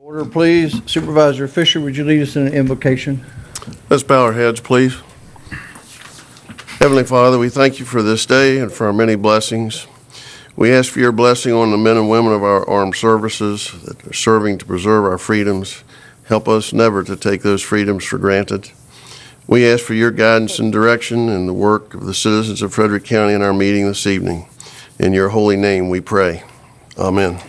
Order, please. Supervisor Fisher, would you lead us in an invocation? Let's bow our heads, please. Heavenly Father, we thank you for this day and for our many blessings. We ask for your blessing on the men and women of our armed services that are serving to preserve our freedoms. Help us never to take those freedoms for granted. We ask for your guidance and direction in the work of the citizens of Frederick County in our meeting this evening. In your holy name we pray. Amen.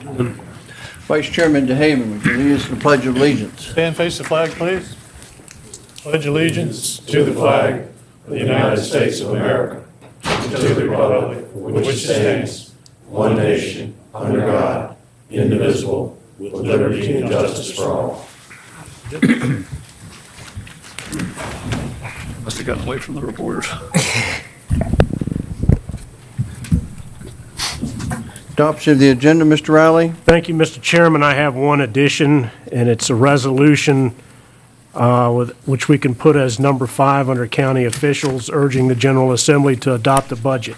Vice Chairman DeHaven, would you lead us in the Pledge of Allegiance? Stand face the flag, please. Pledge allegiance to the flag of the United States of America, and to the republic for which it stands, one nation, under God, indivisible, with liberty and justice for all. Must have gotten away from the reporters. Adoption of the agenda, Mr. Riley. Thank you, Mr. Chairman. I have one addition, and it's a resolution which we can put as number 5 under county officials, urging the General Assembly to adopt a budget.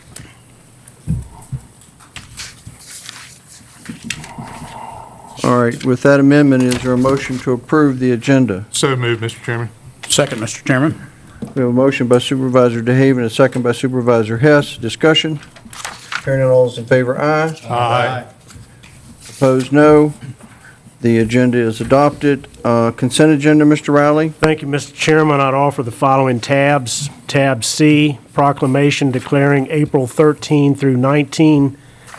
All right, with that amendment, is there a motion to approve the agenda? So moved, Mr. Chairman. Second, Mr. Chairman. We have a motion by Supervisor DeHaven, a second by Supervisor Hess. Discussion? Hearing none, all those in favor, aye. Aye. Opposed, no. The agenda is adopted. Consent agenda, Mr. Riley. Thank you, Mr. Chairman. I'd offer the following tabs. Tab C, proclamation declaring April 13 through 19,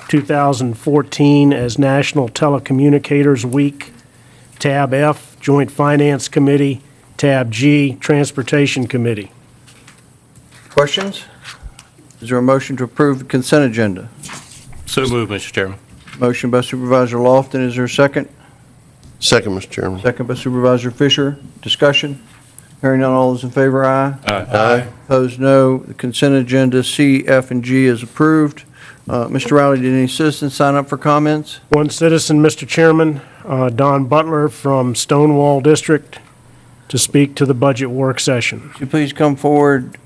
2014 as National Telecommunicators Week. Tab F, Joint Finance Committee. Tab G, Transportation Committee. Questions? Is there a motion to approve the consent agenda? So moved, Mr. Chairman. Motion by Supervisor Lofton. Is there a second? Second, Mr. Chairman. Second by Supervisor Fisher. Discussion? Hearing none, all those in favor, aye. Aye. Opposed, no. The consent agenda C, F, and G is approved. Mr. Riley, did any citizens sign up for comments? One citizen, Mr. Chairman, Don Butler from Stonewall District, to speak to the budget work session. Would you please come forward?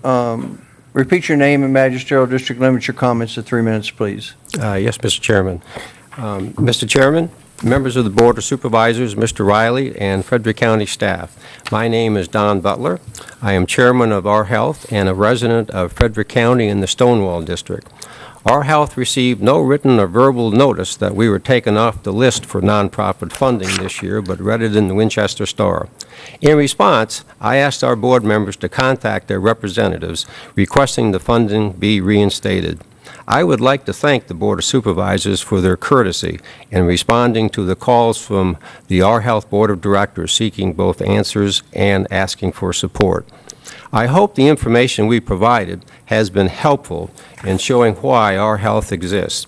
Repeat your name and magisterial district. Limit your comments to 3 minutes, please. Yes, Mr. Chairman. Mr. Chairman, members of the Board of Supervisors, Mr. Riley, and Frederick County staff, my name is Don Butler. I am chairman of Our Health and a resident of Frederick County in the Stonewall District. Our Health received no written or verbal notice that we were taken off the list for nonprofit funding this year, but read it in the Winchester Star. In response, I asked our board members to contact their representatives requesting the funding be reinstated. I would like to thank the Board of Supervisors for their courtesy in responding to the calls from the Our Health Board of Directors seeking both answers and asking for support. I hope the information we provided has been helpful in showing why Our Health exists.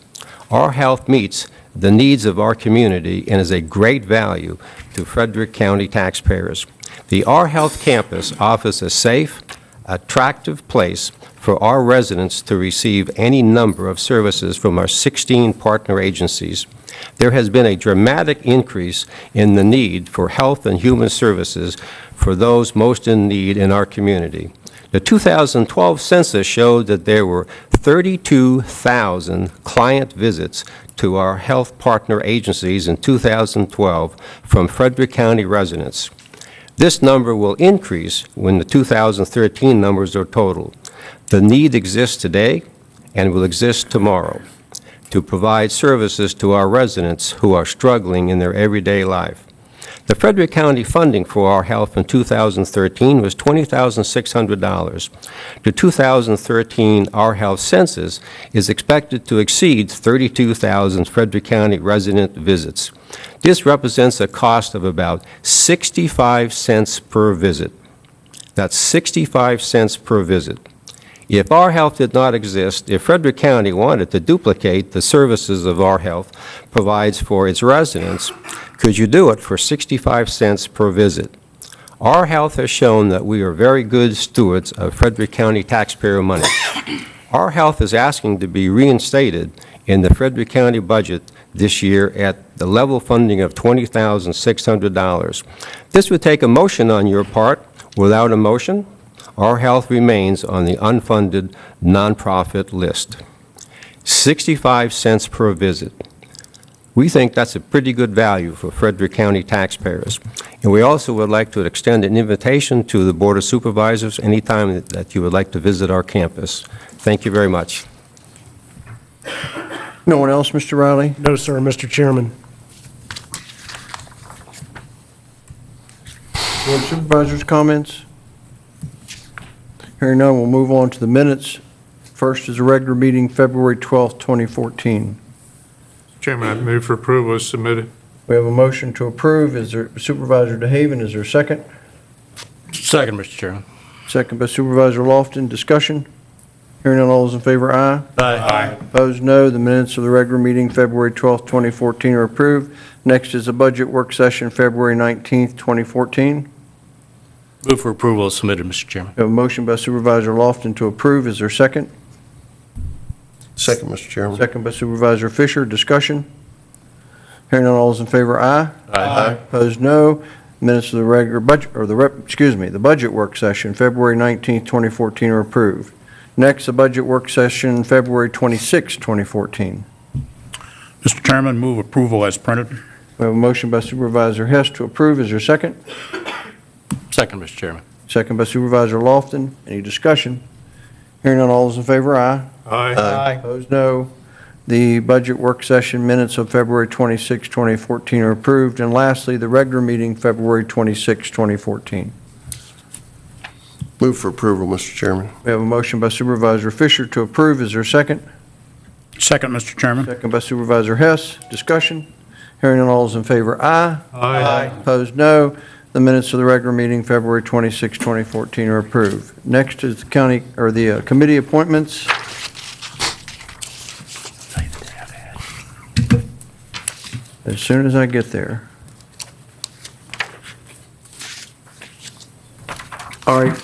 Our Health meets the needs of our community and is a great value to Frederick County taxpayers. The Our Health campus offers a safe, attractive place for our residents to receive any number of services from our 16 partner agencies. There has been a dramatic increase in the need for health and human services for those most in need in our community. The 2012 census showed that there were 32,000 client visits to our health partner agencies in 2012 from Frederick County residents. This number will increase when the 2013 numbers are totaled. The need exists today and will exist tomorrow to provide services to our residents who are struggling in their everyday life. The Frederick County funding for Our Health in 2013 was $20,600. The 2013 Our Health census is expected to exceed 32,000 Frederick County resident visits. This represents a cost of about 65 cents per visit. That's 65 cents per visit. If Our Health did not exist, if Frederick County wanted to duplicate the services of Our Health provides for its residents, could you do it for 65 cents per visit? Our Health has shown that we are very good stewards of Frederick County taxpayer money. Our Health is asking to be reinstated in the Frederick County budget this year at the level funding of $20,600. This would take a motion on your part. Without a motion, Our Health remains on the unfunded nonprofit list. 65 cents per visit. We think that's a pretty good value for Frederick County taxpayers. And we also would like to extend an invitation to the Board of Supervisors anytime that you would like to visit our campus. Thank you very much. No one else, Mr. Riley? No, sir, Mr. Chairman. Board of Supervisors' comments? Hearing none, we'll move on to the minutes. First is a regular meeting, February 12th, 2014. Chairman, I move for approval as submitted. We have a motion to approve. Is there Supervisor DeHaven? Is there a second? Second, Mr. Chairman. Second by Supervisor Lofton. Discussion? Hearing none, all those in favor, aye. Aye. Opposed, no. The minutes of the regular meeting, February 12th, 2014 are approved. Next is a budget work session, February 19th, 2014. Move for approval as submitted, Mr. Chairman. We have a motion by Supervisor Lofton to approve. Is there a second? Second, Mr. Chairman. Second by Supervisor Fisher. Discussion? Hearing none, all those in favor, aye. Aye. Opposed, no. Minutes of the regular budget, or the budget work session, February 19th, 2014 are approved. Next, the budget work session, February 26th, 2014. Mr. Chairman, move approval as printed. We have a motion by Supervisor Hess to approve. Is there a second? Second, Mr. Chairman. Second by Supervisor Lofton. Any discussion? Hearing none, all those in favor, aye. Aye. Opposed, no. The budget work session minutes of February 26, 2014 are approved. And lastly, the regular meeting, February 26, 2014. Move for approval, Mr. Chairman. We have a motion by Supervisor Fisher to approve. Is there a second? Second, Mr. Chairman. Second by Supervisor Hess. Discussion? Hearing none, all those in favor, aye. Aye. Opposed, no. The minutes of the regular meeting, February 26, 2014 are approved. Next is the committee appointments. As soon as I get there. All right,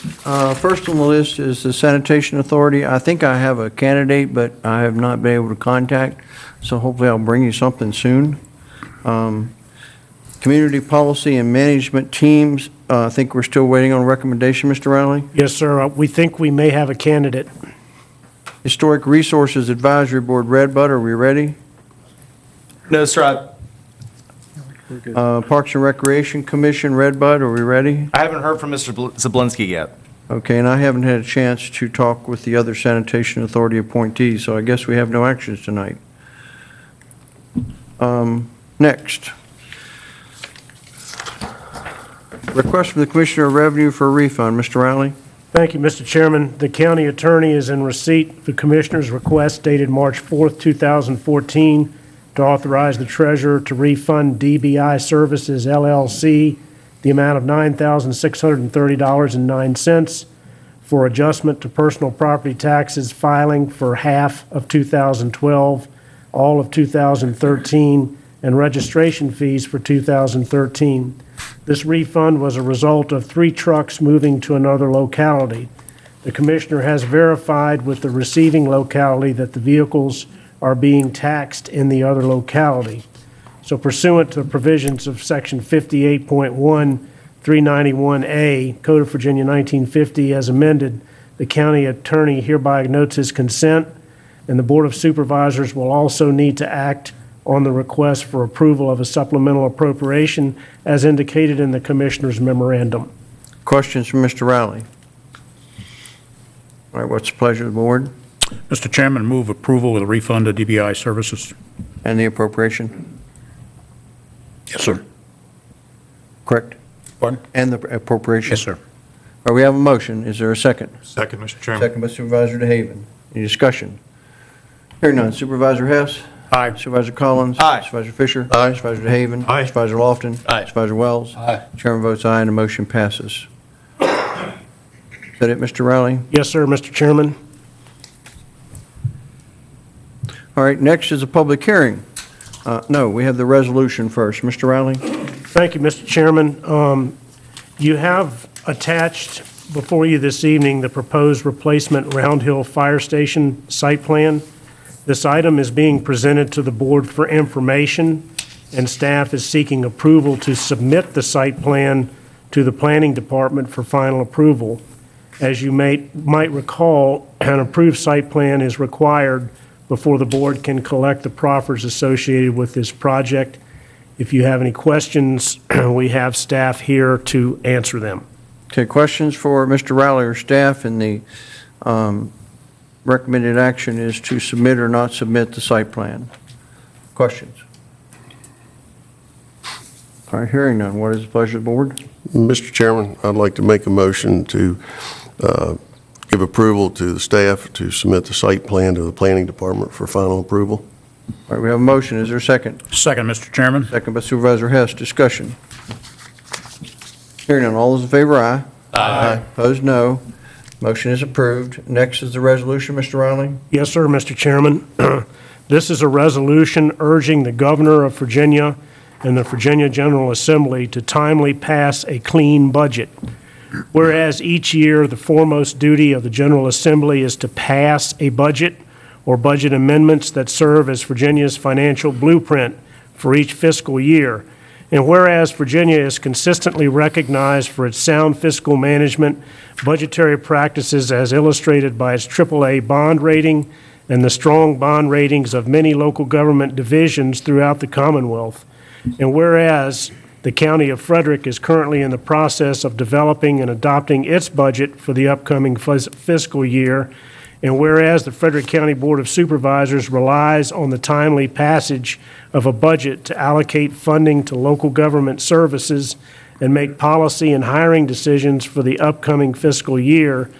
first on the list is the Sanitation Authority. I think I have a candidate, but I have not been able to contact, so hopefully I'll bring you something soon. Community Policy and Management Teams, I think we're still waiting on a recommendation, Mr. Riley. Yes, sir. We think we may have a candidate. Historic Resources Advisory Board, Redbud, are we ready? No, sir. Parks and Recreation Commission, Redbud, are we ready? I haven't heard from Mr. Zablinski yet. Okay, and I haven't had a chance to talk with the other Sanitation Authority appointees, so I guess we have no actions tonight. Next. Request from the Commissioner of Revenue for a refund. Mr. Riley? Thank you, Mr. Chairman. The county attorney is in receipt of the Commissioner's request dated March 4th, 2014, to authorize the treasurer to refund DBI Services, LLC, the amount of $9,630.09 for adjustment to personal property taxes filing for half of 2012, all of 2013, and registration fees for 2013. This refund was a result of 3 trucks moving to another locality. The Commissioner has verified with the receiving locality that the vehicles are being taxed in the other locality. So pursuant to the provisions of Section 58.1, 391A, Code of Virginia 1950 as amended, the county attorney hereby notes his consent, and the Board of Supervisors will also need to act on the request for approval of a supplemental appropriation as indicated in the Commissioner's memorandum. Questions from Mr. Riley? All right, what's the pleasure of the board Mr. Chairman, move approval of the refund of DBI services. and the appropriation? Yes, sir. Correct? Pardon? And the appropriation? Yes, sir. All right, we have a motion. Is there a second? Second, Mr. Chairman. Second by Supervisor DeHaven. Any discussion? Hearing none. Supervisor Hess? Aye. Supervisor Collins? Aye. Supervisor Fisher? Aye. Supervisor DeHaven? Aye. Supervisor Lofton? Aye. Supervisor Wells? Aye. Chairman votes aye, and the motion passes. Is that it, Mr. Riley? Yes, sir, Mr. Chairman. All right, next is a public hearing. No, we have the resolution first. Mr. Riley? Thank you, Mr. Chairman. You have attached before you this evening the proposed replacement Round Hill Fire Station site plan. This item is being presented to the board for information, and staff is seeking approval to submit the site plan to the Planning Department for final approval. As you might recall, an approved site plan is required before the board can collect the proffers associated with this project. If you have any questions, we have staff here to answer them. Okay, questions for Mr. Riley or staff? And the recommended action is to submit or not submit the site plan. Questions? All right, hearing none. What is the pleasure of the board? Mr. Chairman, I'd like to make a motion to give approval to the staff to submit the site plan to the Planning Department for final approval. All right, we have a motion. Is there a second? Second, Mr. Chairman. Second by Supervisor Hess. Discussion. Hearing none. All those in favor, aye. Aye. Opposed, no. Motion is approved. Next is the resolution, Mr. Riley. Yes, sir, Mr. Chairman. This is a resolution urging the Governor of Virginia and the Virginia General Assembly to timely pass a clean budget. Whereas each year, the foremost duty of the General Assembly is to pass a budget or budget amendments that serve as Virginia's financial blueprint for each fiscal year. And whereas Virginia is consistently recognized for its sound fiscal management, budgetary practices as illustrated by its AAA bond rating and the strong bond ratings of many local government divisions throughout the Commonwealth. And whereas the County of Frederick is currently in the process of developing and adopting its budget for the upcoming fiscal year, and whereas the Frederick County Board of Supervisors relies on the timely passage of a budget to allocate funding to local government services and make policy and hiring decisions for the upcoming fiscal year,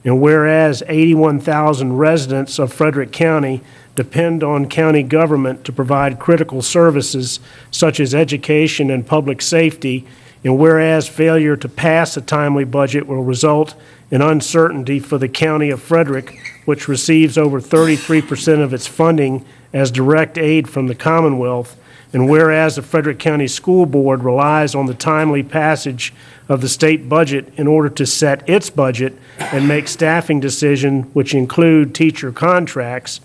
and whereas 81,000 residents of Frederick County depend on county government to provide critical services such as education and public safety, and whereas failure to pass a timely budget will result in uncertainty for the County of Frederick, which receives over 33% of its funding as direct aid from the Commonwealth, and whereas the Frederick County School Board relies on the timely passage of the state budget in order to set its budget and make staffing decisions which include teacher contracts,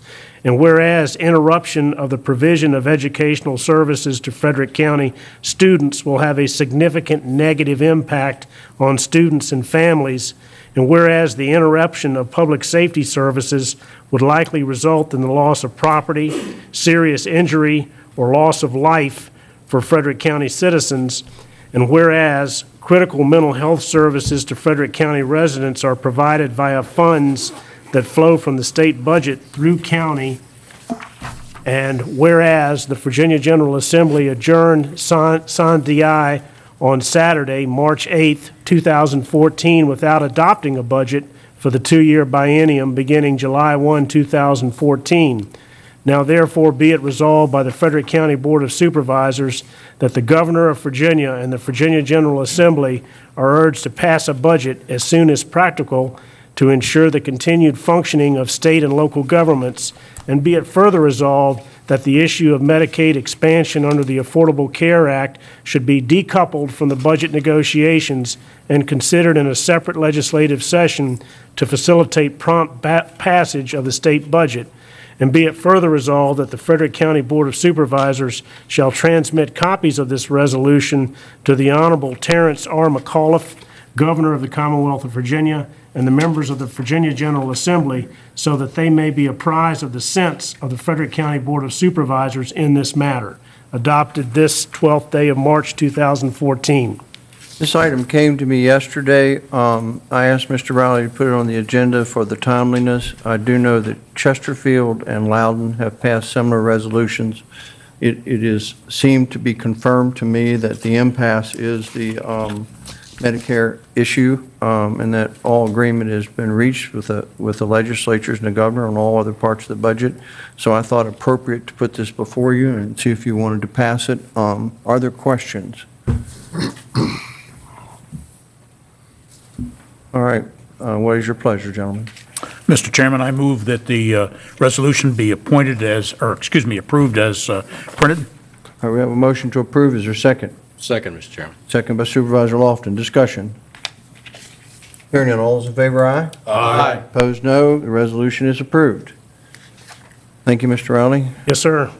and whereas interruption of the provision of educational services to Frederick County students will have a significant negative impact on students and families, and whereas the interruption of public safety services would likely result in the loss of property, serious injury, or loss of life for Frederick County citizens, and whereas critical mental health services to Frederick County residents are provided via funds that flow from the state budget through county, and whereas the Virginia General Assembly adjourned sine die on Saturday, March 8, 2014, without adopting a budget for the two-year biennium beginning July 1, 2014. Now therefore be it resolved by the Frederick County Board of Supervisors that the Governor of Virginia and the Virginia General Assembly are urged to pass a budget as soon as practical to ensure the continued functioning of state and local governments, and be it further resolved that the issue of Medicaid expansion under the Affordable Care Act should be decoupled from the budget negotiations and considered in a separate legislative session to facilitate prompt passage of the state budget. And be it further resolved that the Frederick County Board of Supervisors shall transmit copies of this resolution to the Honorable Terrence R. McAuliffe, Governor of the Commonwealth of Virginia, and the members of the Virginia General Assembly, so that they may be apprised of the sense of the Frederick County Board of Supervisors in this matter. Adopted this 12th day of March 2014. This item came to me yesterday. I asked Mr. Riley to put it on the agenda for the timeliness. I do know that Chesterfield and Loudon have passed similar resolutions. It is seemed to be confirmed to me that the impasse is the Medicare issue, and that all agreement has been reached with the legislatures and the governor on all other parts of the budget. So I thought appropriate to put this before you and see if you wanted to pass it. Are there questions? All right. What is your pleasure, gentlemen? Mr. Chairman, I move that the resolution be approved as printed. All right, we have a motion to approve. Is there a second? Second, Mr. Chairman. Second by Supervisor Lofton. Discussion. Hearing none. All those in favor, aye. Aye. Opposed, no. The resolution is approved. Thank you, Mr. Riley. Yes, sir.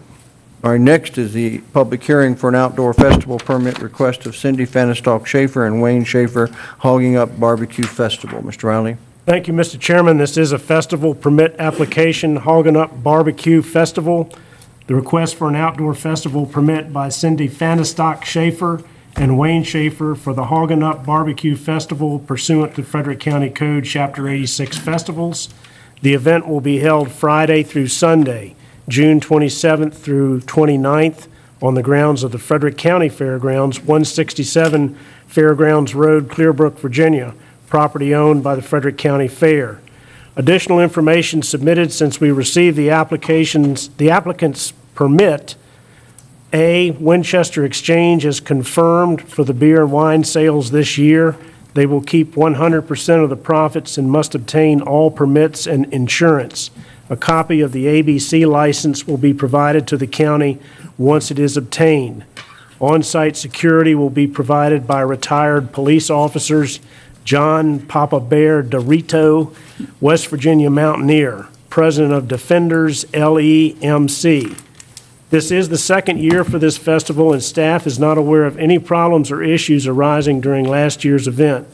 All right, next is the public hearing for an outdoor festival permit request of Cindy Fanistock Schaefer and Wayne Schaefer Hogging Up Barbecue Festival. Mr. Riley. Thank you, Mr. Chairman. This is a festival permit application, Hoggin' Up Barbecue Festival. The request for an outdoor festival permit by Cindy Fanistock Schaefer and Wayne Schaefer for the Hoggin' Up Barbecue Festival pursuant to Frederick County Code, Chapter 86 Festivals. The event will be held Friday through Sunday, June 27th through 29th, on the grounds of the Frederick County Fairgrounds, 167 Fairgrounds Road, Clearbrook, Virginia, property owned by the Frederick County Fair. Additional information submitted since we received the applicant's permit. A, Winchester Exchange is confirmed for the beer and wine sales this year. They will keep 100% of the profits and must obtain all permits and insurance. A copy of the ABC license will be provided to the county once it is obtained. On-site security will be provided by retired police officers John Papa Bear Dorito, West Virginia Mountaineer, President of Defenders, LEMC. This is the second year for this festival, and staff is not aware of any problems or issues arising during last year's event.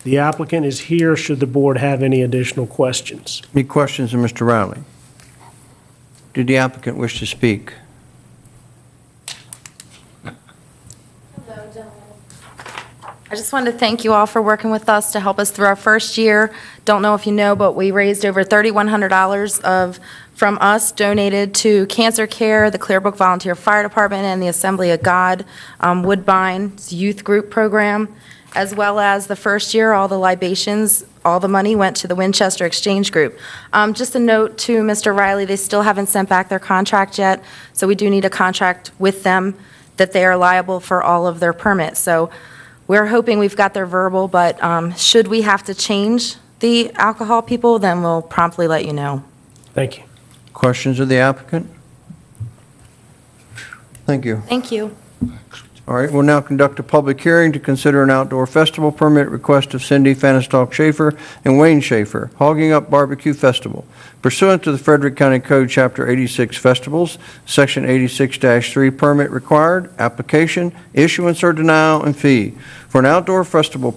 The applicant is here should the board have any additional questions. Any questions of Mr. Riley? Did the applicant wish to speak? I just wanted to thank you all for working with us to help us through our first year. Don't know if you know, but we raised over $3,100 from us donated to Cancer Care, the Clearbrook Volunteer Fire Department, and the Assembly of God Woodbine's youth group program, as well as the first year, all the libations, all the money went to the Winchester Exchange Group. Just a note to Mr. Riley, they still haven't sent back their contract yet, so we do need a contract with them that they are liable for all of their permits. So we're hoping we've got their verbal, but should we have to change the alcohol people, then we'll promptly let you know. Thank you. Questions of the applicant? Thank you. Thank you. All right, we'll now conduct a public hearing to consider an outdoor festival permit request of Cindy Fanistock Schaefer and Wayne Schaefer, Hogging Up Barbecue Festival, pursuant to the Frederick County Code, Chapter 86 Festivals, Section 86-3, permit required, application, issuance or denial, and fee for an outdoor festival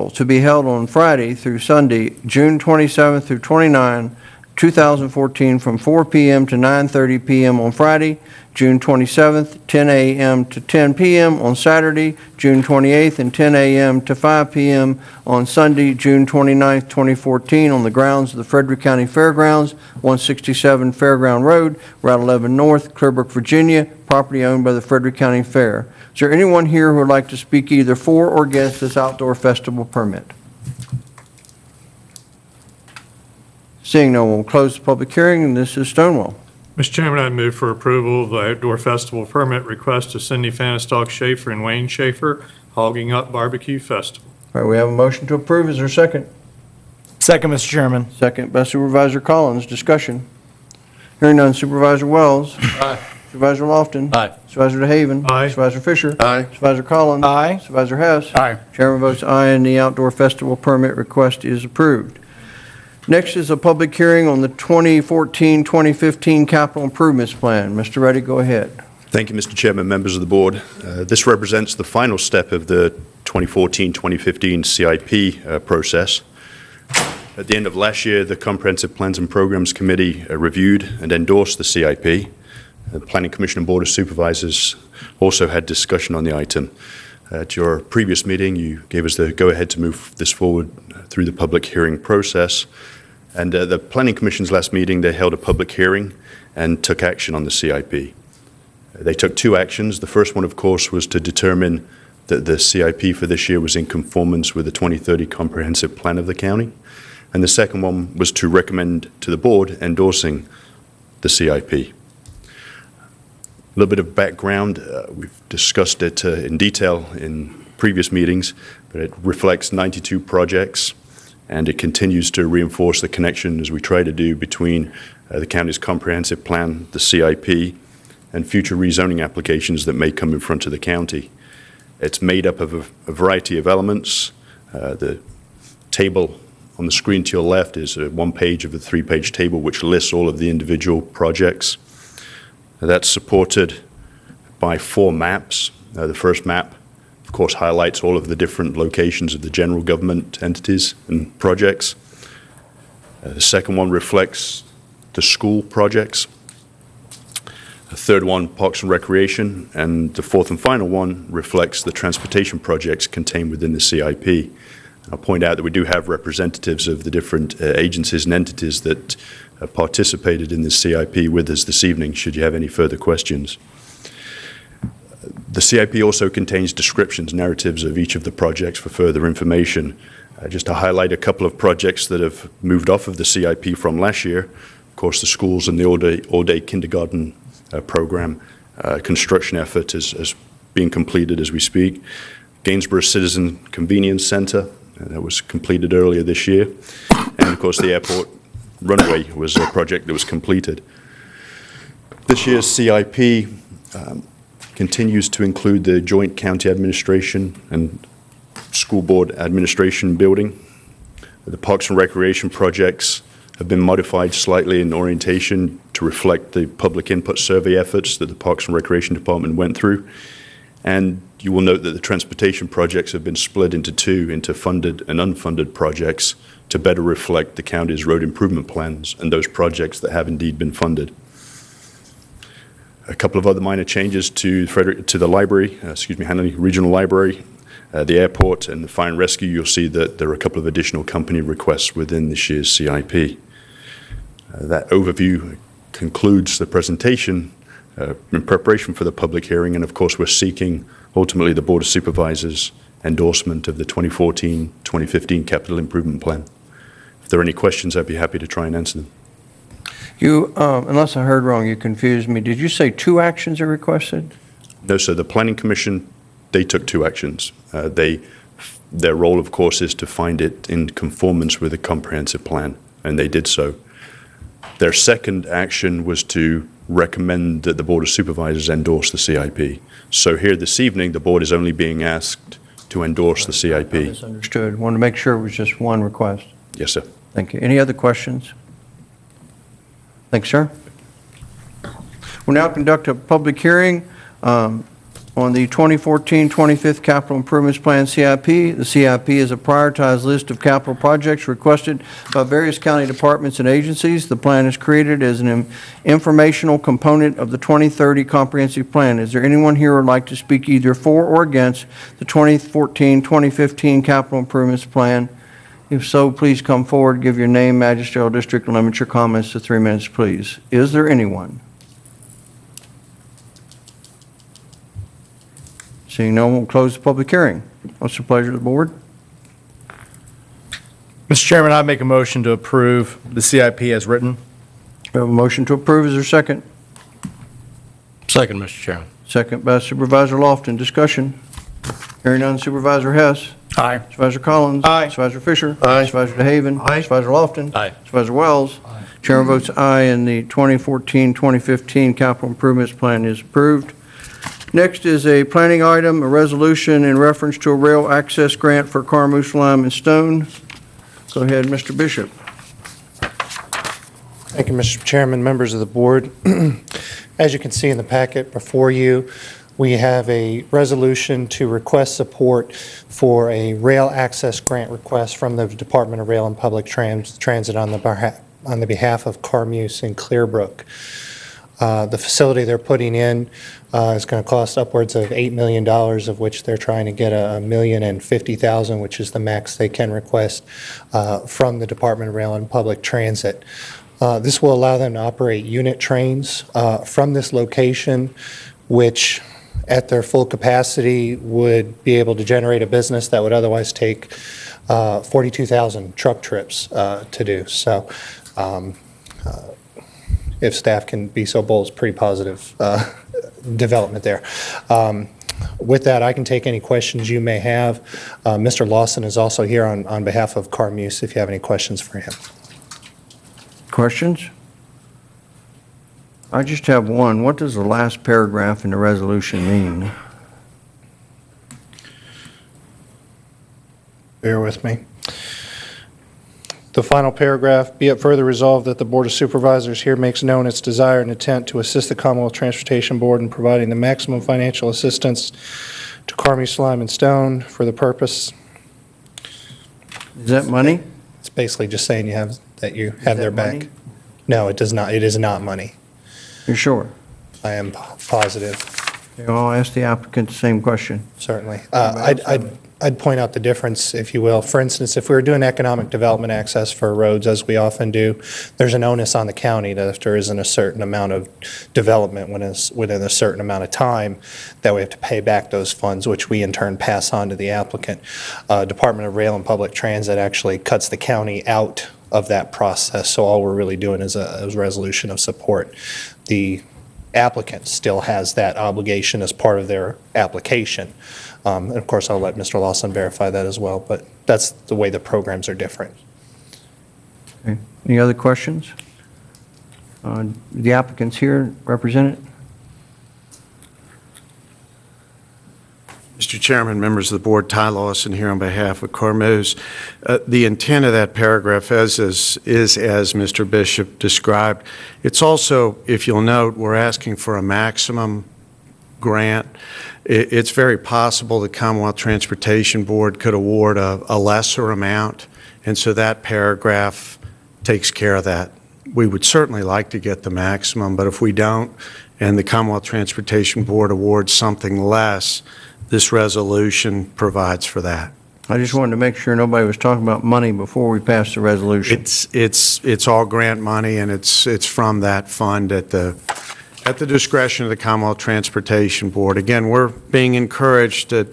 to be held on Friday through Sunday, June 27th through 29, 2014, from 4 p.m. to 9:30 p.m. on Friday, June 27th, 10 a.m. to 10 p.m. on Saturday, June 28th, and 10 a.m. to 5 p.m. on Sunday, June 29th, 2014, on the grounds of the Frederick County Fairgrounds, 167 Fairground Road, Route 11 North, Clearbrook, Virginia, property owned by the Frederick County Fair. Is there anyone here who would like to speak either for or against this outdoor festival permit? Seeing no one, we'll close the public hearing, and this is Stonewall. Mr. Chairman, I move for approval of the outdoor festival permit request to Cindy Fanistock Schaefer and Wayne Schaefer, Hogging Up Barbecue Festival. All right, we have a motion to approve. Is there a second? Second, Mr. Chairman. Second by Supervisor Collins. Discussion. Hearing none. Supervisor Wells. Aye. Supervisor Lofton. Aye. Supervisor DeHaven. Aye. Supervisor Fisher. Aye. Supervisor Collins. Aye. Supervisor Hess. Aye. Chairman votes aye, and the outdoor festival permit request is approved. Next is a public hearing on the 2014-2015 capital improvements plan. Mr. Reddy, go ahead. Thank you, Mr. Chairman, members of the board. This represents the final step of the 2014-2015 CIP process. At the end of last year, the Comprehensive Plans and Programs Committee reviewed and endorsed the CIP. The Planning Commission and Board of Supervisors also had discussion on the item. At your previous meeting, you gave us the go-ahead to move this forward through the public hearing process. And the Planning Commission's last meeting, they held a public hearing and took action on the CIP. They took two actions. The first one, of course, was to determine that the CIP for this year was in conformance with the 2030 Comprehensive Plan of the county. And the second one was to recommend to the board endorsing the CIP. A little bit of background. We've discussed it in detail in previous meetings, but it reflects 92 projects, and it continues to reinforce the connection, as we try to do, between the county's comprehensive plan, the CIP, and future rezoning applications that may come in front of the county. It's made up of a variety of elements. The table on the screen to your left is one page of a three-page table which lists all of the individual projects. That's supported by 4 maps. The first map of course, highlights all of the different locations of the general government entities and projects. The second one reflects the school projects. The third one, Parks and Recreation, and the fourth and final one reflects the transportation projects contained within the CIP. I'll point out that we do have representatives of the different agencies and entities that participated in the CIP with us this evening, should you have any further questions. The CIP also contains descriptions, narratives of each of the projects for further information. Just to highlight a couple of projects that have moved off of the CIP from last year, of course, the schools and the all-day kindergarten program construction effort is being completed as we speak. Gainsborough Citizen Convenience Center, that was completed earlier this year. And of course, the airport runway was a project that was completed. This year's CIP continues to include the Joint County Administration and School Board Administration building. The Parks and Recreation projects have been modified slightly in orientation to reflect the public input survey efforts that the Parks and Recreation Department went through. And you will note that the transportation projects have been split into two, into funded and unfunded projects, to better reflect the county's road improvement plans and those projects that have indeed been funded. A couple of other minor changes to the library, Hanley Regional Library, the airport, and the fire and rescue. You'll see that there are a couple of additional company requests within this year's CIP. That overview concludes the presentation in preparation for the public hearing, and of course we're seeking ultimately the Board of Supervisors endorsement of the 2014-2015 Capital Improvement Plan. If there are any questions, I'd be happy to try and answer them. You, unless I heard wrong, you confused me. Did you say 2 actions are requested? No, sir. The Planning Commission, they took 2 actions. Their role, of course, is to find it in conformance with the comprehensive plan, and they did so. Their second action was to recommend that the Board of Supervisors endorse the CIP. So here this evening, the board is only being asked to endorse the CIP. Misunderstood. Wanted to make sure it was just one request. Yes, sir. Thank you. Any other questions? Thank you, sir. We'll now conduct a public hearing on the 2014-25 Capital Improvements Plan CIP. The CIP is a prioritized list of capital projects requested by various county departments and agencies. The plan is created as an informational component of the 2030 Comprehensive Plan. Is there anyone here who would like to speak either for or against the 2014-2015 Capital Improvements Plan? If so, please come forward, give your name, magisterial district, and limit your comments to 3 minutes, please. Is there anyone? Seeing no one, we'll close the public hearing. What's the pleasure of the board? Mr. Chairman, I make a motion to approve the CIP as written. We have a motion to approve. Is there a second? Second, Mr. Chairman. Second by Supervisor Lofton. Discussion. Hearing none, Supervisor Hess. Aye. Supervisor Collins. Aye. Supervisor Fisher. Aye. Supervisor DeHaven. Aye. Supervisor Lofton. Aye. Supervisor Wells. Aye. Chair votes aye, and the 2014-2015 Capital Improvements Plan is approved. Next is a planning item, a resolution in reference to a rail access grant for Carmouche, Lime, and Stone. Go ahead, Mr. Bishop. Thank you, Mr. Chairman, members of the board. As you can see in the packet before you, we have a resolution to request support for a rail access grant request from the Department of Rail and Public Transit on the behalf of Carmouche and Clearbrook. The facility they're putting in is going to cost upwards of $8 million, of which they're trying to get $1,050,000, which is the max they can request from the Department of Rail and Public Transit. This will allow them to operate unit trains from this location, which at their full capacity would be able to generate a business that would otherwise take 42,000 truck trips to do. So if staff can be so bold, it's pretty positive development there. With that, I can take any questions you may have. Mr. Lawson is also here on behalf of Carmouche if you have any questions for him. Questions? I just have one. What does the last paragraph in the resolution mean? Bear with me. The final paragraph, be it further resolved that the Board of Supervisors here makes known its desire and intent to assist the Commonwealth Transportation Board in providing the maximum financial assistance to Carmi Slime and Stone for the purpose. Is that money? It's basically just saying you have their that back. money? No, it does not. It is not money. You're sure? I am positive, Okay, I'll ask the applicant the same question. certainly. Anybody else have I'd point out the difference, if you will. For instance, if we were doing economic development access for roads, as we often do, there's an onus on the county that if there isn't a certain amount of development within a certain amount of time, that we have to pay back those funds, which we in turn pass on to the applicant. Department of Rail and Public Transit actually cuts the county out of that process, so all we're really doing is a resolution of support. The applicant still has that obligation as part of their application. And of course, I'll let Mr. Lawson verify that as well, but that's the way the programs are different. Okay. Any other questions? The applicant's here, represented? Mr. Chairman, members of the board, Ty Lawson here on behalf of Cormos. The intent of that paragraph is as Mr. Bishop described. It's also, if you'll note, we're asking for a maximum grant. It's very possible the Commonwealth Transportation Board could award a lesser amount, and so that paragraph takes care of that. We would certainly like to get the maximum, but if we don't, and the Commonwealth Transportation Board awards something less, this resolution provides for that. I just wanted to make sure nobody was talking about money before we passed the resolution. It's all grant money, and it's from that fund at the discretion of the Commonwealth Transportation Board. Again, we're being encouraged that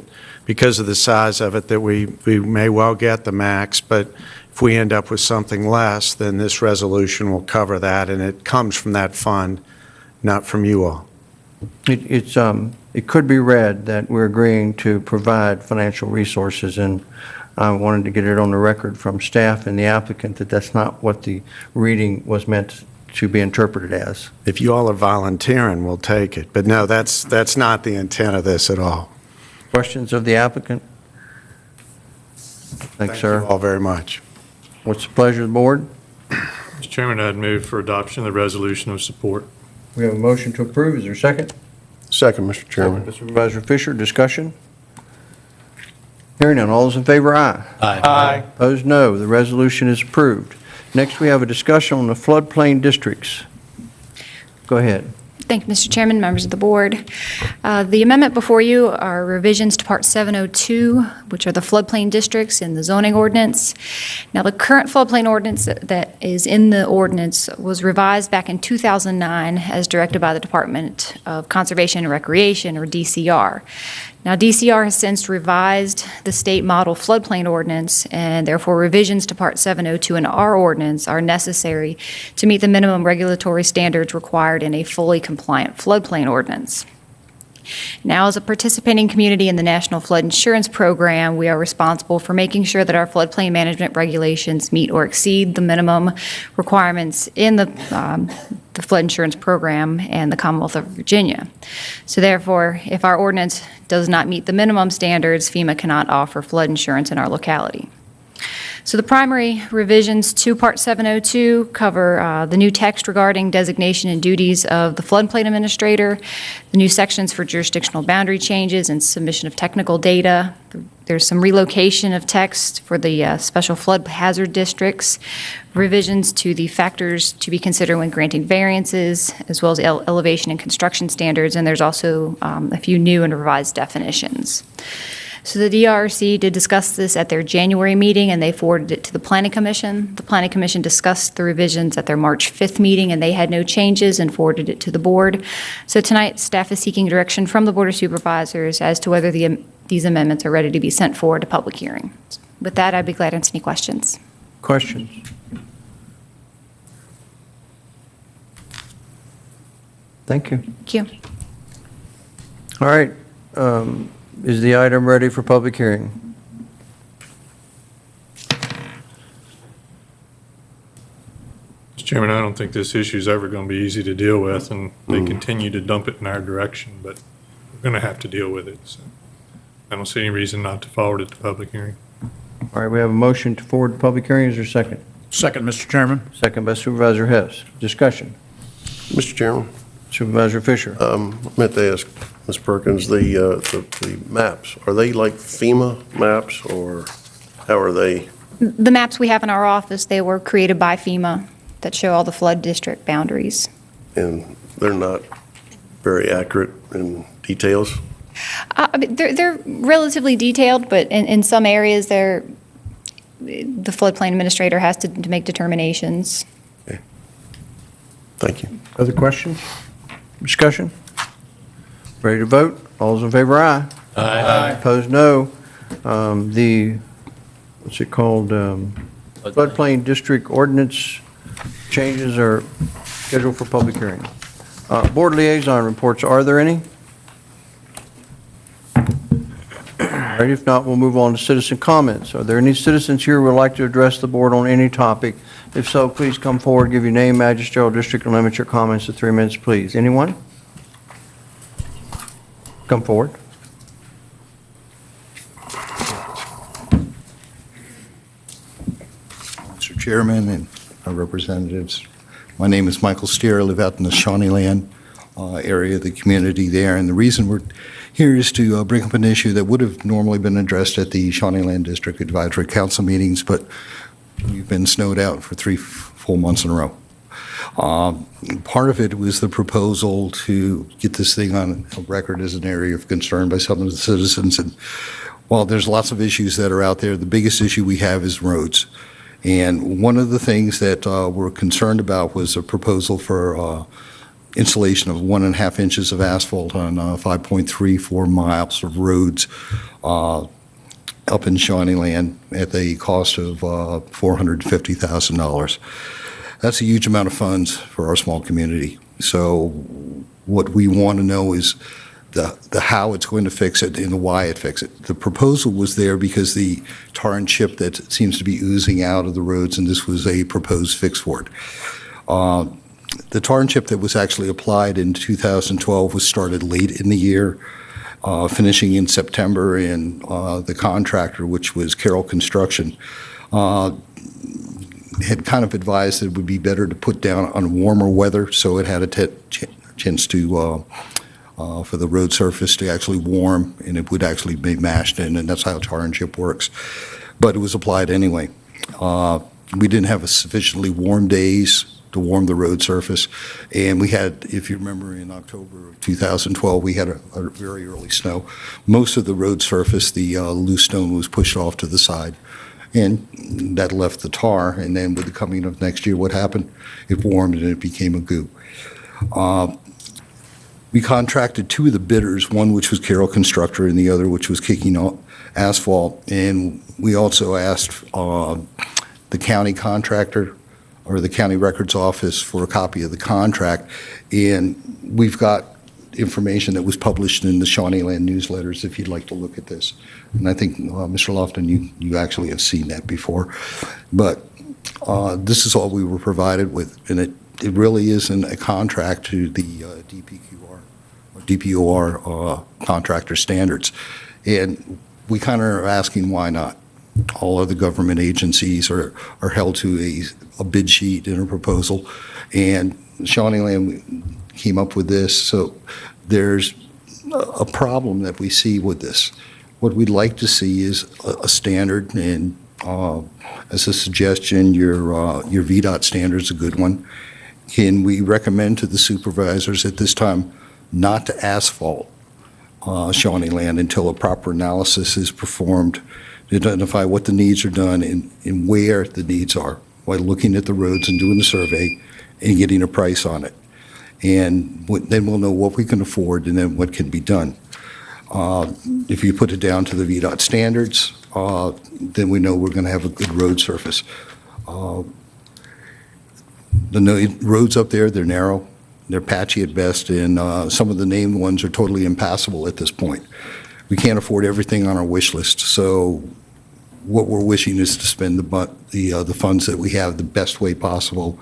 because of the size of it that we may well get the max, but if we end up with something less, then this resolution will cover that, and it comes from that fund, not from you all. It could be read that we're agreeing to provide financial resources, and I wanted to get it on the record from staff and the applicant that that's not what the reading was meant to be interpreted as. If you all are volunteering, we'll take it. But no, that's not the intent of this at all. Questions of the applicant? Thanks, sir. Thank you all very much. What's the pleasure of the board? Mr. Chairman, I'd move for adoption of the resolution of support. We have a motion to approve. Is there a second? Second, Mr. Chairman. Supervisor Fisher, discussion? Hearing none. All those in favor, aye. Aye. Opposed, no. The resolution is approved. Next, we have a discussion on the floodplain districts. Go ahead. Thank you, Mr. Chairman, members of the board. The amendment before you are revisions to Part 702, which are the floodplain districts in the zoning ordinance. Now, the current floodplain ordinance that is in the ordinance was revised back in 2009 as directed by the Department of Conservation and Recreation, or DCR. Now, DCR has since revised the state model floodplain ordinance, and therefore revisions to Part 702 in our ordinance are necessary to meet the minimum regulatory standards required in a fully compliant floodplain ordinance. Now, as a participating community in the National Flood Insurance Program, we are responsible for making sure that our floodplain management regulations meet or exceed the minimum requirements in the flood insurance program and the Commonwealth of Virginia. So therefore, if our ordinance does not meet the minimum standards, FEMA cannot offer flood insurance in our locality. So the primary revisions to Part 702 cover the new text regarding designation and duties of the floodplain administrator, the new sections for jurisdictional boundary changes and submission of technical data. There's some relocation of text for the special flood hazard districts, revisions to the factors to be considered when granting variances, as well as elevation and construction standards, and there's also a few new and revised definitions. So the DRC did discuss this at their January meeting, and they forwarded it to the Planning Commission. The Planning Commission discussed the revisions at their March 5th meeting, and they had no changes and forwarded it to the board. So tonight, staff is seeking direction from the Board of Supervisors as to whether these amendments are ready to be sent forward to public hearing. With that, I'd be glad to answer any questions. Questions? Thank you. Thank you. All right. Is the item ready for public hearing? Mr. Chairman, I don't think this issue is ever going to be easy to deal with, and they continue to dump it in our direction, but we're going to have to deal with it. So I don't see any reason not to forward it to public hearing. All right, we have a motion to forward to public hearing. Is there a second? Second, Mr. Chairman. Second by Supervisor Hess. Discussion. Mr. Chairman, Supervisor Fisher. I meant to ask Ms. Perkins, the maps, are they like FEMA maps, or how are they? The maps we have in our office, they were created by FEMA that show all the flood district boundaries. And they're not very accurate in details? They're relatively detailed, but in some areas, the floodplain administrator has to make determinations. Okay. Thank you. Other questions? Discussion? Ready to vote? All those in favor, aye. Aye. Opposed, no. What's it called? Floodplain district ordinance changes are scheduled for public hearing. Board liaison reports, are there any? All right, if not, we'll move on to citizen comments. Are there any citizens here who would like to address the board on any topic? If so, please come forward, give your name, address, general district, and limit your comments to 3 minutes, please. Anyone? Come forward. Mr. Chairman and our representatives, my name is Michael Steer. I live out in the Shawneeland area of the community there, and the reason we're here is to bring up an issue that would have normally been addressed at the Shawneeland District Advisory Council meetings, but we've been snowed out for 3 full months in a row. Part of it was the proposal to get this thing on a record as an area of concern by some of the citizens, and while there's lots of issues that are out there, the biggest issue we have is roads. And one of the things that we're concerned about was a proposal for installation of 1.5 inches of asphalt on 5.34 miles of roads up in Shawneeland at the cost of $450,000. That's a huge amount of funds for our small community. So what we want to know is the how it's going to fix it and the why it fixes it. The proposal was there because the tar and chip that seems to be oozing out of the roads, and this was a proposed fix for it. The tar and chip that was actually applied in 2012 was started late in the year, finishing in September, and the contractor, which was Carroll Construction, had kind of advised that it would be better to put down on warmer weather, so it had a chance to for the road surface to actually warm, and it would actually be mashed in, and that's how tar and chip works. But it was applied anyway. We didn't have a sufficiently warm days to warm the road surface, and we had, if you remember, in October of 2012, we had a very early snow. Most of the road surface, the loose stone was pushed off to the side, and that left the tar, and then with the coming of next year, what happened? It warmed and it became a goo. We contracted 2 of the bidders, one which was Carroll Constructor and the other which was Kicking Asphalt, and we also asked the county contractor or the county records office for a copy of the contract, and we've got information that was published in the Shawneeland newsletters if you'd like to look at this. And I think, Mr. Lofton, you actually have seen that before. But this is all we were provided with, and it really isn't a contract to the DPOR contractor standards. And we kind of are asking why not. All other government agencies are held to a bid sheet and a proposal, and Shawneeland came up with this, so there's a problem that we see with this. What we'd like to see is a standard, and as a suggestion, your VDOT standard is a good one. Can we recommend to the supervisors at this time not to asphalt Shawneeland until a proper analysis is performed to identify what the needs are done and where the needs are, by looking at the roads and doing the survey and getting a price on it. And then we'll know what we can afford and then what can be done. If you put it down to the VDOT standards, then we know we're going to have a good road surface. The roads up there, they're narrow, they're patchy at best, and some of the named ones are totally impassable at this point. We can't afford everything on our wish list, so what we're wishing is to spend the funds that we have the best way possible.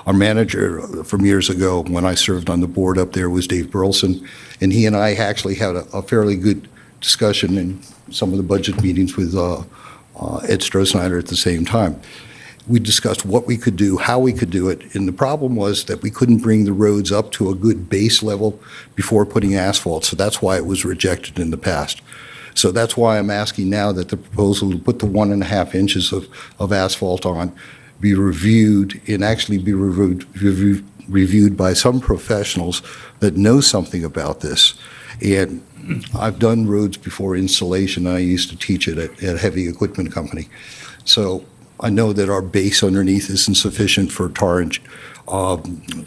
Our manager from years ago, when I served on the board up there, was Dave Burleson, and he and I actually had a fairly good discussion in some of the budget meetings with Ed Strohsnyder at the same time. we discussed what we could do, how we could do it, and the problem was that we couldn't bring the roads up to a good base level before putting asphalt, so that's why it was rejected in the past. So that's why I'm asking now that the proposal to put the 1.5 inches of asphalt on be reviewed and actually be reviewed by some professionals that know something about this. And I've done roads before installation. I used to teach it at a heavy equipment company. So I know that our base underneath isn't sufficient for tar and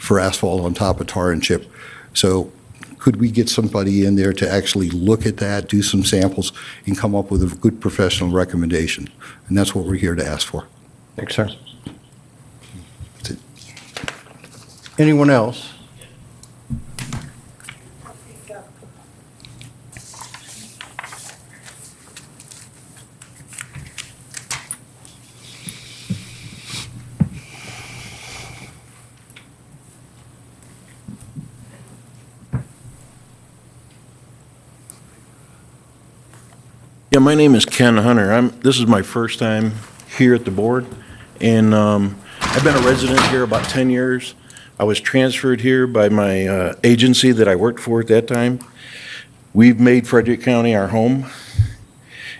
for asphalt on top of tar and chip. So could we get somebody in there to actually look at that, do some samples, and come up with a good professional recommendation? And that's what we're here to ask for. Thanks, sir. Anyone else? Yeah, my name is Ken Hunter. This is my first time here at the board, and I've been a resident here about 10 years. I was transferred here by my agency that I worked for at that time. We've made Frederick County our home,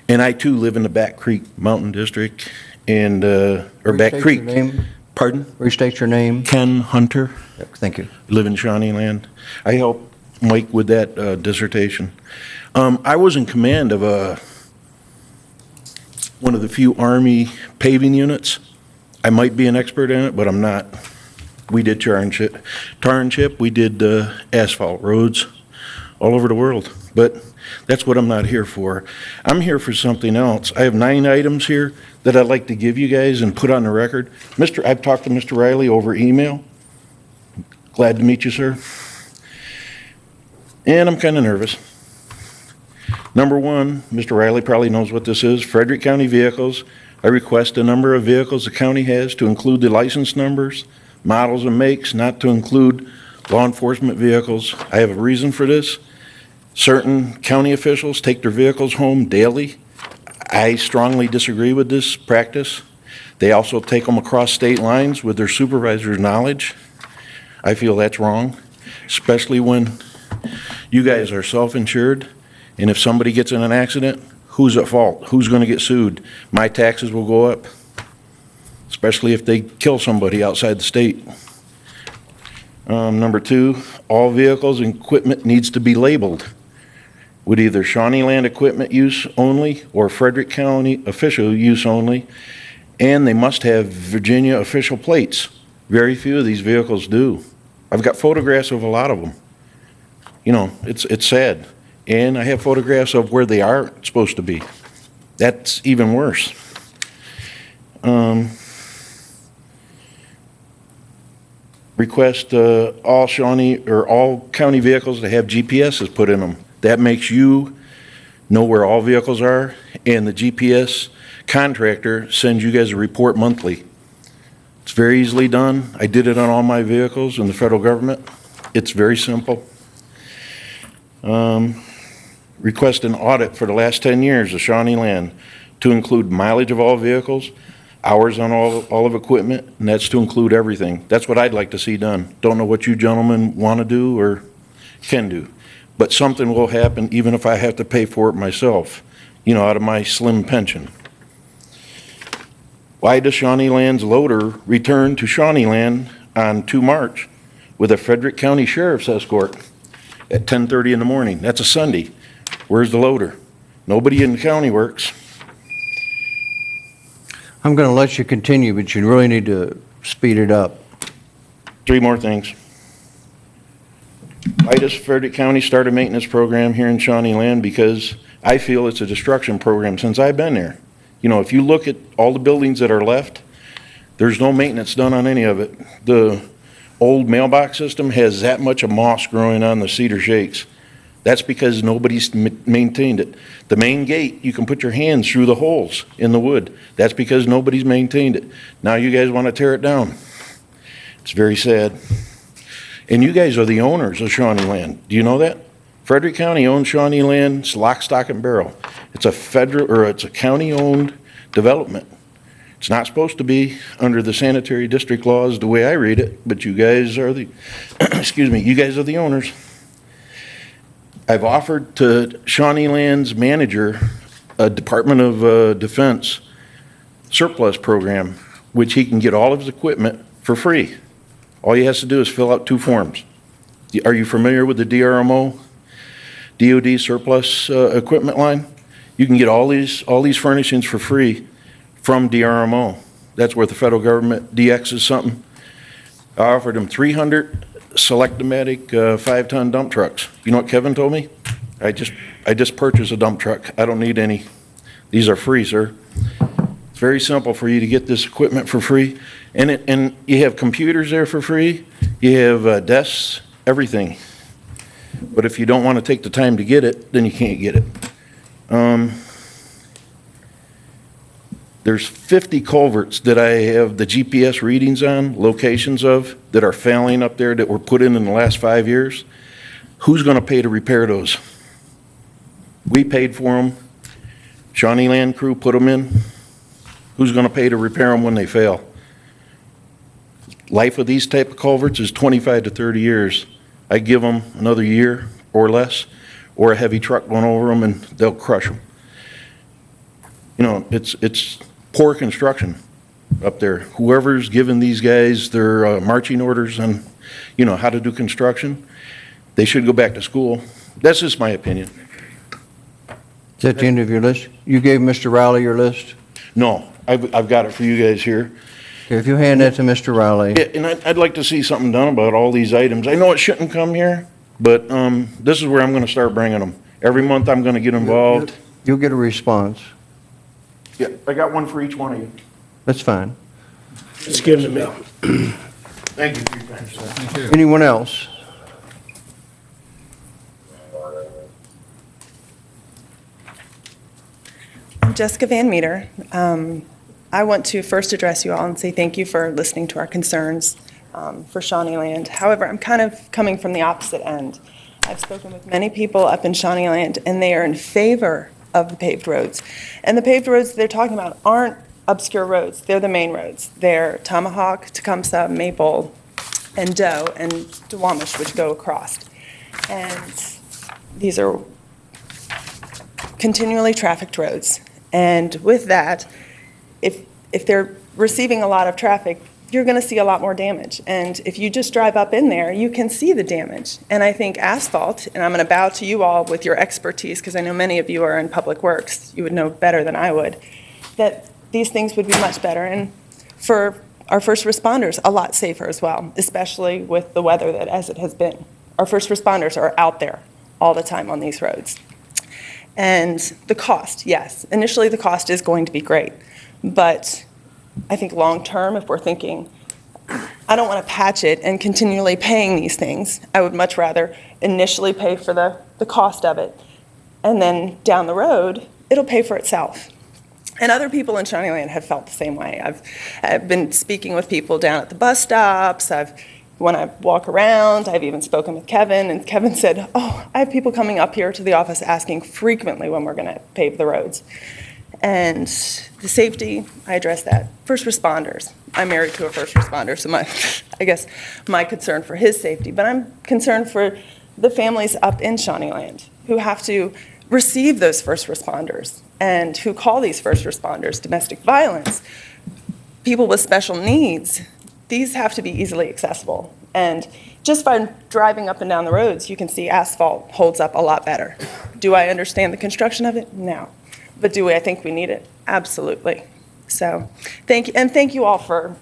and I too live in the Back Creek Mountain District, and or Back Restate Creek. your name. Pardon? Restate your name. Ken Hunter. Thank you. Live in Shawnee Land. I helped Mike with that dissertation. I was in command of one of the few Army paving units. I might be an expert in it, but I'm not. We did tar and chip. We did asphalt roads all over the world, but that's what I'm not here for. I'm here for something else. I have 9 items here that I'd like to give you guys and put on the record. I've talked to Mr. Riley over email. Glad to meet you, sir. And I'm kind of nervous. Number 1, Mr. Riley probably knows what this is. Frederick County vehicles. I request the number of vehicles the county has to include the license numbers, models and makes, not to include law enforcement vehicles. I have a reason for this. Certain county officials take their vehicles home daily. I strongly disagree with this practice. They also take them across state lines with their supervisor's knowledge. I feel that's wrong, especially when you guys are self-insured. And if somebody gets in an accident, who's at fault? Who's going to get sued? My taxes will go up, especially if they kill somebody outside the state. Number 2, all vehicles and equipment needs to be labeled with either Shawnee Land equipment use only or Frederick County official use only, and they must have Virginia official plates. Very few of these vehicles do. I've got photographs of a lot of them. You know, it's sad. And I have photographs of where they are supposed to be. That's even worse. Request all Shawnee or all county vehicles to have GPSs put in them. That makes you know where all vehicles are, and the GPS contractor sends you guys a report monthly. It's very easily done. I did it on all my vehicles in the federal government. It's very simple. Request an audit for the last 10 years of Shawnee Land to include mileage of all vehicles, hours on all of equipment, and that's to include everything. That's what I'd like to see done. Don't know what you gentlemen want to do or can do, but something will happen even if I have to pay for it myself, you know, out of my slim pension. Why does Shawnee Land's loader return to Shawnee Land on 2 March with a Frederick County Sheriff's escort at 10:30 in the morning? That's a Sunday. Where's the loader? Nobody in the county works. I'm going to let you continue, but you really need to speed it up. 3 more things. Why does Frederick County start a maintenance program here in Shawnee Land? Because I feel it's a destruction program since I've been there. You know, if you look at all the buildings that are left, there's no maintenance done on any of it. The old mailbox system has that much of moss growing on the cedar shakes. That's because nobody's maintained it. The main gate, you can put your hands through the holes in the wood. That's because nobody's maintained it. Now you guys want to tear it down. It's very sad. And you guys are the owners of Shawnee Land. Do you know that? Frederick County owns Shawnee Land. It's lock, stock, and barrel. It's a federal, or it's a county-owned development. It's not supposed to be under the sanitary district laws the way I read it, but you guys are the, excuse me, you guys are the owners. I've offered to Shawnee Land's manager a Department of Defense surplus program, which he can get all of his equipment for free. All he has to do is fill out 2 forms. Are you familiar with the DRMO, DOD surplus equipment line? You can get all these furnishings for free from DRMO. That's where the federal government DXs something. I offered him 300 Select-O-Matic 5-ton dump trucks. You know what Kevin told me? I just purchased a dump truck. I don't need any. These are free, sir. It's very simple for you to get this equipment for free. And you have computers there for free. You have desks, everything. But if you don't want to take the time to get it, then you can't get it. There's 50 culverts that I have the GPS readings on, locations of, that are failing up there that were put in the last 5 years. Who's going to pay to repair those? We paid for them. Shawnee Land crew put them in. Who's going to pay to repair them when they fail? Life of these type of culverts is 25 to 30 years. I give them another year or less, or a heavy truck going over them and they'll crush them. You know, it's poor construction up there. Whoever's given these guys their marching orders on, you know, how to do construction, they should go back to school. That's just my opinion. Is that the end of your list? You gave Mr. Riley your list? No, I've got it for you guys here. Okay, if you hand that to Mr. Riley. Yeah, and I'd like to see something done about all these items. I know it shouldn't come here, but this is where I'm going to start bringing them. Every month I'm going to get involved. You'll get a response. Yeah, I got one for each one of you. That's fine. Just give them to me. Thank you for your time, sir. Thank you. Anyone else? I'm Jessica Van Meter. I want to first address you all and say thank you for listening to our concerns for Shawnee Land. However, I'm kind of coming from the opposite end. I've spoken with many people up in Shawnee Land, and they are in favor of the paved roads. And the paved roads they're talking about aren't obscure roads. They're the main roads. They're Tomahawk, Tecumseh, Maple, and Doe, and Duwamish, which go across. And these are continually trafficked roads. And with that, if they're receiving a lot of traffic, you're going to see a lot more damage. And if you just drive up in there, you can see the damage. And I think asphalt, and I'm going to bow to you all with your expertise, because I know many of you are in public works, you would know better than I would, that these things would be much better. And for our first responders, a lot safer as well, especially with the weather that as it has been. Our first responders are out there all the time on these roads. And the cost, yes, initially the cost is going to be great. But I think long-term, if we're thinking, I don't want to patch it and continually paying these things. I would much rather initially pay for the cost of it. And then down the road, it'll pay for itself. And other people in Shawnee Land have felt the same way. I've been speaking with people down at the bus stops. When I walk around, I've even spoken with Kevin, and Kevin said, oh, I have people coming up here to the office asking frequently when we're going to pave the roads. And the safety, I address that. First responders. I'm married to a first responder, so I guess my concern for his safety. But I'm concerned for the families up in Shawnee Land who have to receive those first responders and who call these first responders domestic violence, people with special needs. These have to be easily accessible. And just by driving up and down the roads, you can see asphalt holds up a lot better. Do I understand the construction of it? No. But do I think we need it? Absolutely. So thank you, and thank you all for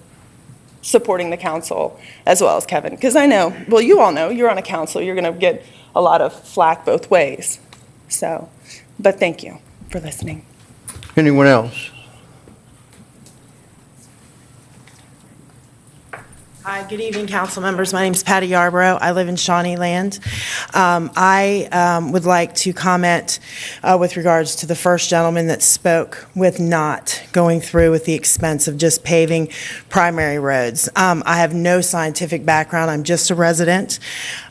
supporting the council as well as Kevin, because I know, well, you all know, you're on a council, you're going to get a lot of flack both ways. So, but thank you for listening. Anyone else? Hi, good evening, council members. My name is Patty Yarborough. I live in Shawnee Land. I would like to comment with regards to the first gentleman that spoke with not going through with the expense of just paving primary roads. I have no scientific background. I'm just a resident.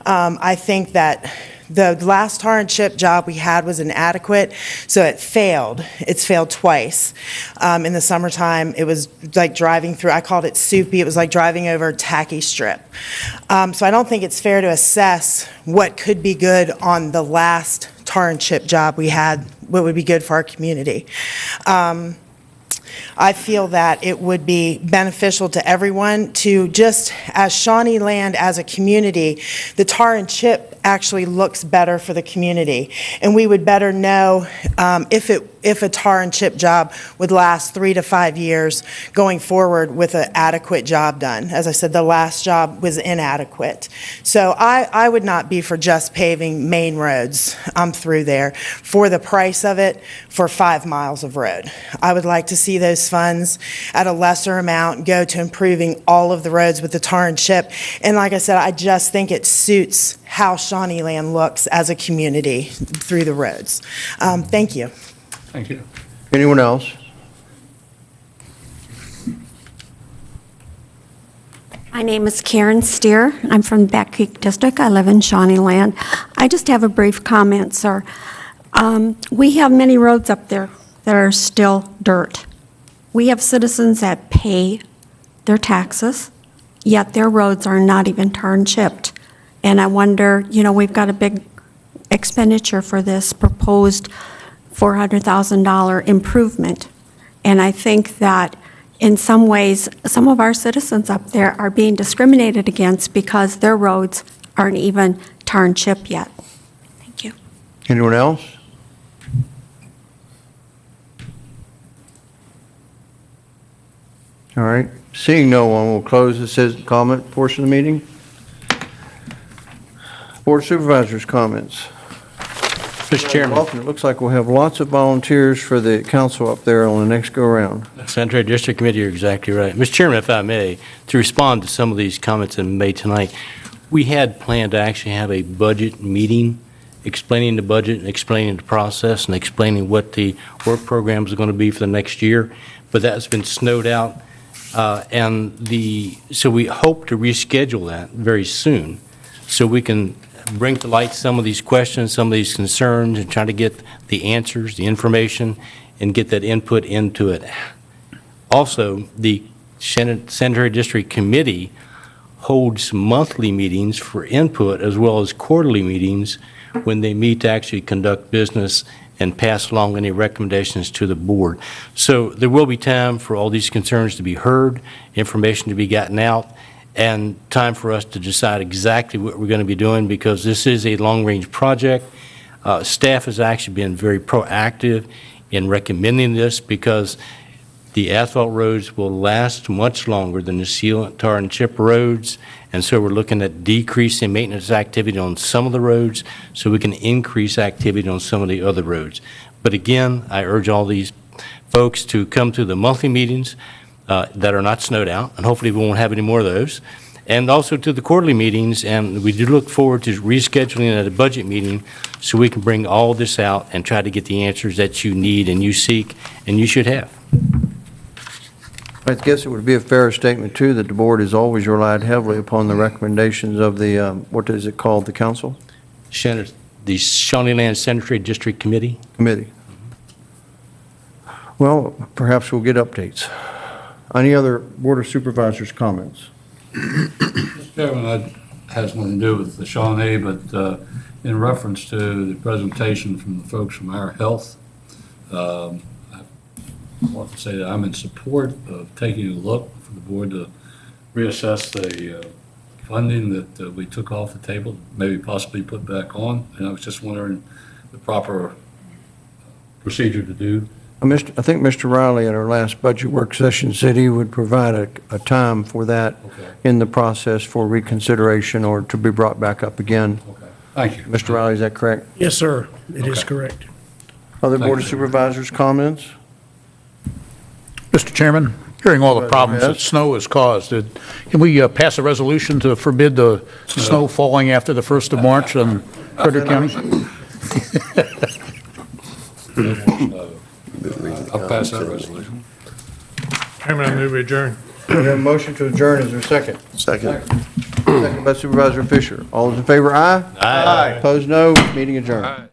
I think that The last tar and chip job we had was inadequate, so it failed. It's failed twice. In the summertime, it was like driving through, I called it soupy, it was like driving over a tacky strip. So I don't think it's fair to assess what could be good on the last tar and chip job we had, what would be good for our community. I feel that it would be beneficial to everyone to just, as Shawnee Land as a community, the tar and chip actually looks better for the community. And we would better know if a tar and chip job would last 3 to 5 years going forward with an adequate job done. As I said, the last job was inadequate. So I would not be for just paving main roads through there for the price of it for 5 miles of road. I would like to see those funds at a lesser amount go to improving all of the roads with the tar and chip. And like I said, I just think it suits how Shawnee Land looks as a community through the roads. Thank you. Thank you. Anyone else? My name is Karen Steer. I'm from Back Creek District. I live in Shawnee Land. I just have a brief comment, sir. We have many roads up there that are still dirt. We have citizens that pay their taxes, yet their roads are not even tar and chipped. And I wonder, we've got a big expenditure for this proposed $400,000 improvement. And I think that in some ways, some of our citizens up there are being discriminated against because their roads aren't even tar and chip yet. Thank you. Anyone else? All right. Seeing no one, we'll close the citizen comment portion of the meeting. Board of Supervisors comments. Mr. Chairman. It looks like we'll have lots of volunteers for the council up there on the next go-around. Sanitary District Committee, you're exactly right. Mr. Chairman, if I may, to respond to some of these comments that have been made tonight, we had planned to actually have a budget meeting explaining the budget and explaining the process and explaining what the work programs are going to be for the next year, but that's been snowed out. So we hope to reschedule that very soon so we can bring to light some of these questions, some of these concerns, and try to get the answers, the information, and get that input into it. Also, the Sanitary District Committee holds monthly meetings for input as well as quarterly meetings when they meet to actually conduct business and pass along any recommendations to the board. So there will be time for all these concerns to be heard, information to be gotten out, and time for us to decide exactly what we're going to be doing, because this is a long-range project. Staff has actually been very proactive in recommending this because the asphalt roads will last much longer than the sealant, tar, and chip roads, and so we're looking at decreasing maintenance activity on some of the roads so we can increase activity on some of the other roads. But again, I urge all these folks to come to the monthly meetings that are not snowed out, and hopefully we won't have any more of those, and also to the quarterly meetings, and we do look forward to rescheduling at a budget meeting so we can bring all this out and try to get the answers that you need and you seek and you should have. I guess it would be a fair statement, too, that the board has always relied heavily upon the recommendations of the, what is it called, the council? The Shawnee Land Sanitary District Committee. Well, perhaps we'll get updates. Any other Board of Supervisors comments? Mr. Chairman, that has nothing to do with the Shawnee, but in reference to the presentation from the folks from Our Health, I want to say that I'm in support of taking a look for the board to reassess the funding that we took off the table, maybe possibly put back on. And I was just wondering the proper procedure to do. I think Mr. Riley at our last budget work session said he would provide a time for that in the process for reconsideration or to be brought back up again. Thank you. Mr. Riley, is that correct? Yes, sir. It is correct. Other Board of Supervisors comments? Mr. Chairman, hearing all the problems that snow has caused, can we pass a resolution to forbid the snow falling after the 1st of March on Frederick County? I'll pass that resolution. Chairman, I move we adjourn. We have a motion to adjourn. Is there a second? Second. seconded by Supervisor Fisher. All those in favor, aye? Aye. Opposed, no. Meeting adjourned.